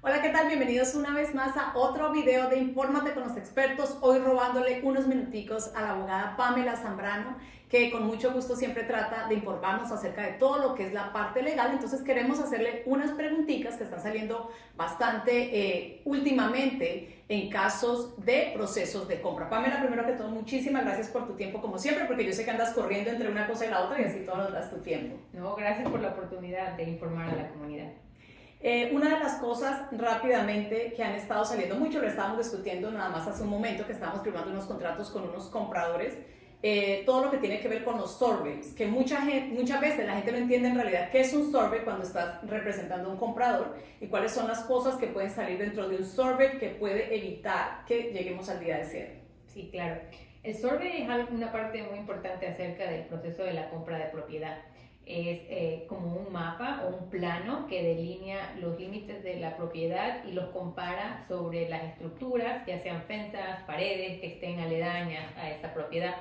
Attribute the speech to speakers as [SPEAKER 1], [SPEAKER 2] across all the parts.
[SPEAKER 1] Hola, ¿qué tal? Bienvenidos una vez más a otro video de Infórmate con los expertos. Hoy robándole unos minuticos a la abogada Pamela Zambrano, que con mucho gusto siempre trata de informarnos acerca de todo lo que es la parte legal. Entonces queremos hacerle unas preguntitas que están saliendo bastante últimamente en casos de procesos de compra. Pamela, primero que todo, muchísimas gracias por tu tiempo como siempre, porque yo sé que andas corriendo entre una cosa y la otra y así todos nos das tu tiempo.
[SPEAKER 2] No, gracias por la oportunidad de informar a la comunidad.
[SPEAKER 1] Una de las cosas rápidamente que han estado saliendo mucho, lo estábamos discutiendo nada más hace un momento que estábamos firmando unos contratos con unos compradores, todo lo que tiene que ver con los surveys, que muchas veces la gente no entiende en realidad qué es un survey cuando estás representando a un comprador y cuáles son las cosas que pueden salir dentro de un survey que puede evitar que lleguemos al día de cierre.
[SPEAKER 2] Sí, claro. El survey es una parte muy importante acerca del proceso de la compra de propiedad. Es como un mapa o un plano que delinea los límites de la propiedad y los compara sobre las estructuras, ya sean fensas, paredes que estén aledañas a esa propiedad.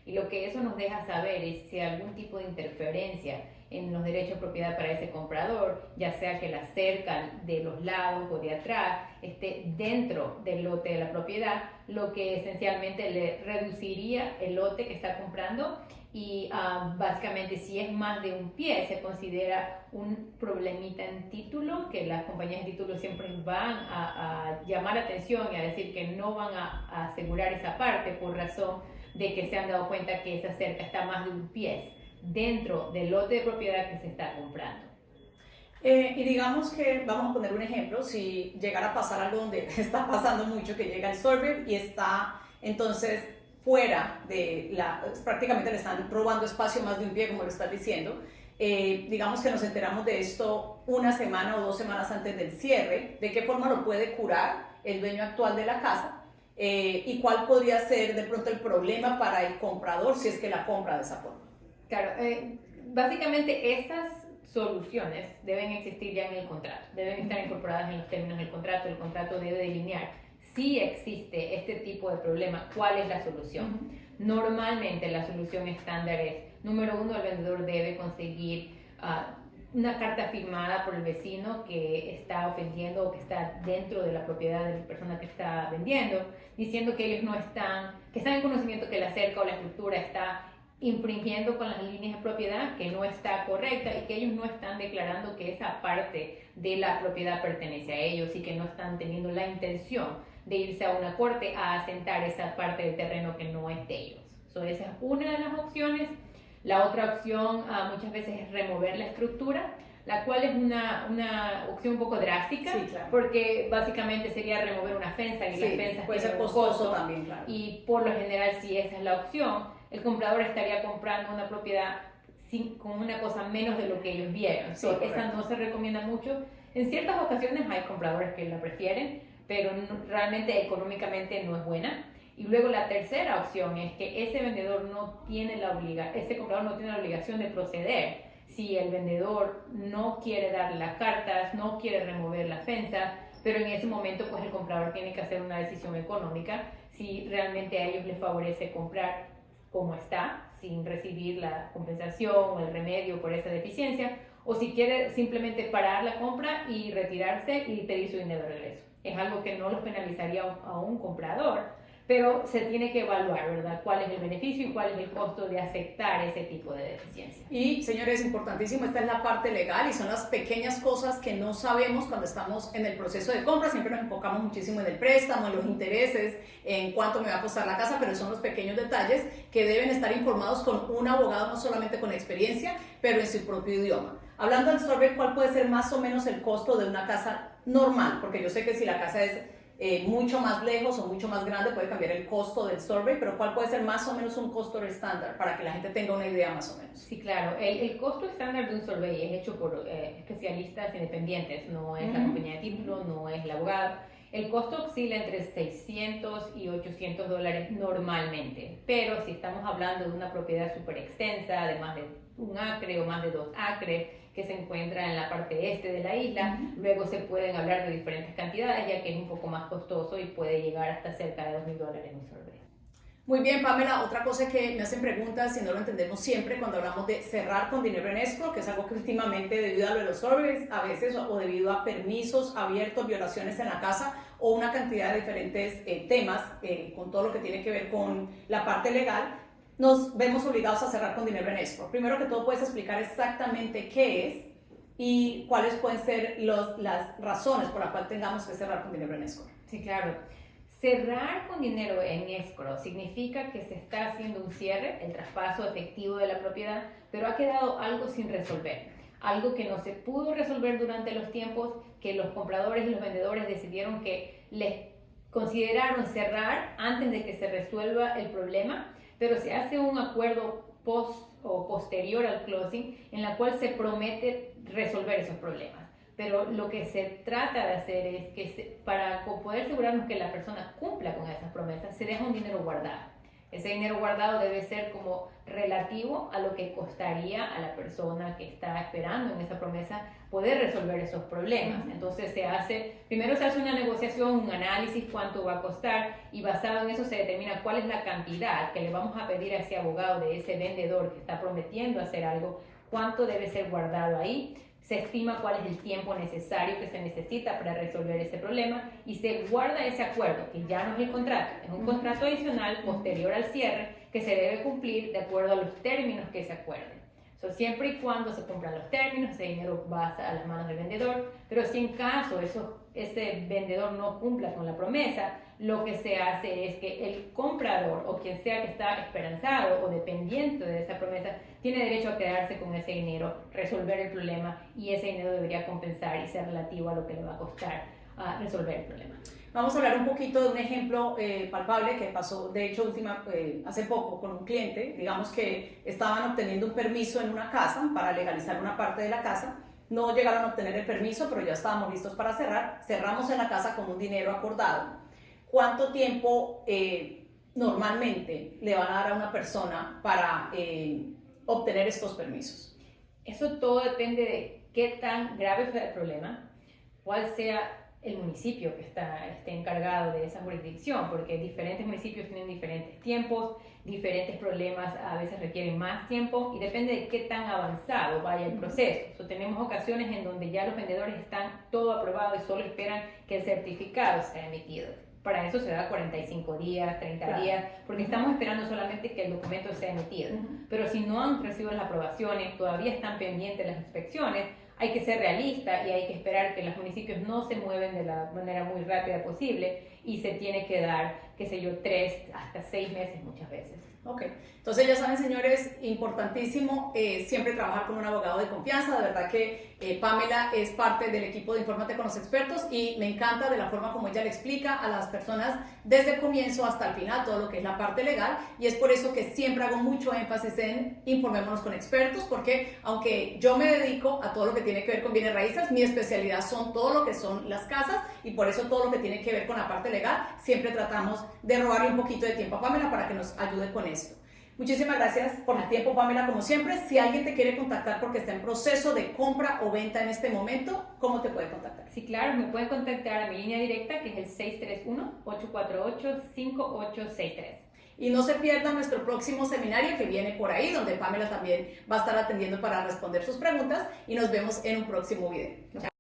[SPEAKER 2] Y lo que eso nos deja saber es si hay algún tipo de interferencia en los derechos de propiedad para ese comprador, ya sea que la cerca de los lados o de atrás esté dentro del lote de la propiedad, lo que esencialmente le reduciría el lote que está comprando y básicamente si es más de un pie se considera un problemita en título, que las compañías de título siempre van a llamar atención y a decir que no van a asegurar esa parte por razón de que se han dado cuenta que esa cerca está más de un pie dentro del lote de propiedad que se está comprando.
[SPEAKER 1] Y digamos que, vamos a poner un ejemplo, si llegara a pasar algo donde está pasando mucho, que llega el survey y está entonces fuera de prácticamente le están robando espacio más de un pie, como lo estás diciendo, digamos que nos enteramos de esto una semana o 2 semanas antes del cierre, ¿de qué forma lo puede curar el dueño actual de la casa? ¿Y cuál podría ser de pronto el problema para el comprador si es que la compra de esa forma?
[SPEAKER 2] Claro, básicamente estas soluciones deben existir ya en el contrato, deben estar incorporadas en los términos del contrato. El contrato debe delinear si existe este tipo de problema, cuál es la solución. Normalmente la solución estándar es, número uno, el vendedor debe conseguir una carta firmada por el vecino que está ofendiendo o que está dentro de la propiedad de la persona que está vendiendo, diciendo que ellos no están, que están en conocimiento que la cerca o la estructura está infringiendo con las líneas de propiedad, que no está correcta y que ellos no están declarando que esa parte de la propiedad pertenece a ellos y que no están teniendo la intención de irse a una corte a asentar esa parte del terreno que no es de ellos. Esa es una de las opciones. La otra opción muchas veces es remover la estructura, la cual es una opción un poco drástica,
[SPEAKER 1] sí, claro,
[SPEAKER 2] porque básicamente sería remover una fensa y
[SPEAKER 1] sí,
[SPEAKER 2] las fensas
[SPEAKER 1] puede ser
[SPEAKER 2] tienen un
[SPEAKER 1] costoso
[SPEAKER 2] costo,
[SPEAKER 1] también, claro.
[SPEAKER 2] y por lo general si esa es la opción, el comprador estaría comprando una propiedad con una cosa menos de lo que ellos vieron.
[SPEAKER 1] Sí,
[SPEAKER 2] esa no se recomienda mucho. En ciertas ocasiones hay compradores que la prefieren, pero realmente económicamente no es buena. Y luego la tercera opción es que ese vendedor no tiene ese comprador no tiene la obligación de proceder si el vendedor no quiere darle las cartas, no quiere remover la fensa, pero en ese momento pues el comprador tiene que hacer una decisión económica si realmente a ellos les favorece comprar como está, sin recibir la compensación o el remedio por esa deficiencia, o si quiere simplemente parar la compra y retirarse y pedir su dinero de regreso. Es algo que no los penalizaría a un comprador, pero se tiene que evaluar, ¿verdad? ¿Cuál es el beneficio y cuál es el costo de aceptar ese tipo de deficiencia?
[SPEAKER 1] Y, señores, importantísimo, esta es la parte legal y son las pequeñas cosas que no sabemos cuando estamos en el proceso de compra. Siempre nos enfocamos muchísimo en el préstamo, en los intereses, en cuánto me va a costar la casa, pero son los pequeños detalles que deben estar informados con un abogado, no solamente con experiencia, pero en su propio idioma. Hablando del survey, ¿cuál puede ser más o menos el costo de una casa normal? Porque yo sé que si la casa es mucho más lejos o mucho más grande puede cambiar el costo del survey, pero ¿cuál puede ser más o menos un costo estándar para que la gente tenga una idea más o menos?
[SPEAKER 2] Sí, claro. El costo estándar de un survey es hecho por especialistas independientes, no es la compañía de título, no es el abogado. El costo oscila entre 600 y 800 dólares normalmente, pero si estamos hablando de una propiedad súper extensa, de más de 1 acre o más de 2 acres, que se encuentra en la parte este de la isla, luego se pueden hablar de diferentes cantidades, ya que es un poco más costoso y puede llegar hasta cerca de $2,000 un survey.
[SPEAKER 1] Muy bien, Pamela, otra cosa que me hacen preguntas y no lo entendemos siempre cuando hablamos de cerrar con dinero en escrow, que es algo que últimamente debido a lo de los surveys a veces o debido a permisos abiertos, violaciones en la casa o una cantidad de diferentes temas con todo lo que tiene que ver con la parte legal, nos vemos obligados a cerrar con dinero en escrow. Primero que todo, puedes explicar exactamente qué es y cuáles pueden ser las razones por las cuales tengamos que cerrar con dinero en escrow.
[SPEAKER 2] Sí, claro. Cerrar con dinero en escrow significa que se está haciendo un cierre, el traspaso efectivo de la propiedad, pero ha quedado algo sin resolver. Algo que no se pudo resolver durante los tiempos que los compradores y los vendedores decidieron que les consideraron cerrar antes de que se resuelva el problema, pero se hace un acuerdo post o posterior al closing en la cual se promete resolver esos problemas. Pero lo que se trata de hacer es que para poder asegurarnos que la persona cumpla con esas promesas, se deja un dinero guardado. Ese dinero guardado debe ser como relativo a lo que costaría a la persona que está esperando en esa promesa poder resolver esos problemas. Entonces primero se hace una negociación, un análisis, cuánto va a costar, y basado en eso se determina cuál es la cantidad que le vamos a pedir a ese abogado de ese vendedor que está prometiendo hacer algo, cuánto debe ser guardado ahí. Se estima cuál es el tiempo necesario que se necesita para resolver ese problema y se guarda ese acuerdo, que ya no es el contrato, es un contrato adicional posterior al cierre que se debe cumplir de acuerdo a los términos que se acuerden. Siempre y cuando se cumplan los términos, ese dinero va a las manos del vendedor, pero si en caso ese vendedor no cumpla con la promesa, lo que se hace es que el comprador o quien sea que está esperanzado o dependiente de esa promesa tiene derecho a quedarse con ese dinero, resolver el problema, y ese dinero debería compensar y ser relativo a lo que le va a costar resolver el problema.
[SPEAKER 1] Vamos a hablar un poquito de un ejemplo palpable que pasó, de hecho, hace poco con un cliente. Digamos que estaban obteniendo un permiso en una casa para legalizar una parte de la casa. No llegaron a obtener el permiso, pero ya estábamos listos para cerrar. Cerramos en la casa con un dinero acordado. ¿Cuánto tiempo normalmente le van a dar a una persona para obtener estos permisos?
[SPEAKER 2] Eso todo depende de qué tan grave fue el problema, cuál sea el municipio que esté encargado de esa jurisdicción, porque diferentes municipios tienen diferentes tiempos, diferentes problemas a veces requieren más tiempo, y depende de qué tan avanzado vaya el proceso. Tenemos ocasiones en donde ya los vendedores están todo aprobado y solo esperan que el certificado sea emitido. Para eso se da 45 días, 30 días, porque estamos esperando solamente que el documento sea emitido. Pero si no han recibido las aprobaciones, todavía están pendientes las inspecciones, hay que ser realista y hay que esperar que los municipios no se mueven de la manera muy rápida posible, y se tiene que dar, 3 hasta 6 meses muchas veces.
[SPEAKER 1] Ok, entonces ya saben, señores, importantísimo siempre trabajar con un abogado de confianza. De verdad que Pamela es parte del equipo de Infórmate con los Expertos, y me encanta de la forma como ella le explica a las personas desde el comienzo hasta el final todo lo que es la parte legal, y es por eso que siempre hago mucho énfasis en informémonos con expertos, porque aunque yo me dedico a todo lo que tiene que ver con bienes raíces, mi especialidad son todo lo que son las casas, y por eso todo lo que tiene que ver con la parte legal siempre tratamos de robarle un poquito de tiempo a Pamela para que nos ayude con esto. Muchísimas gracias por el tiempo, Pamela, como siempre. Si alguien te quiere contactar porque está en proceso de compra o venta en este momento, ¿cómo te puede contactar?
[SPEAKER 2] Sí, claro, me pueden contactar a mi línea directa, que es el 631-848-5863.
[SPEAKER 1] Y no se pierdan nuestro próximo seminario que viene por ahí, donde Pamela también va a estar atendiendo para responder sus preguntas, y nos vemos en un próximo video. Chao.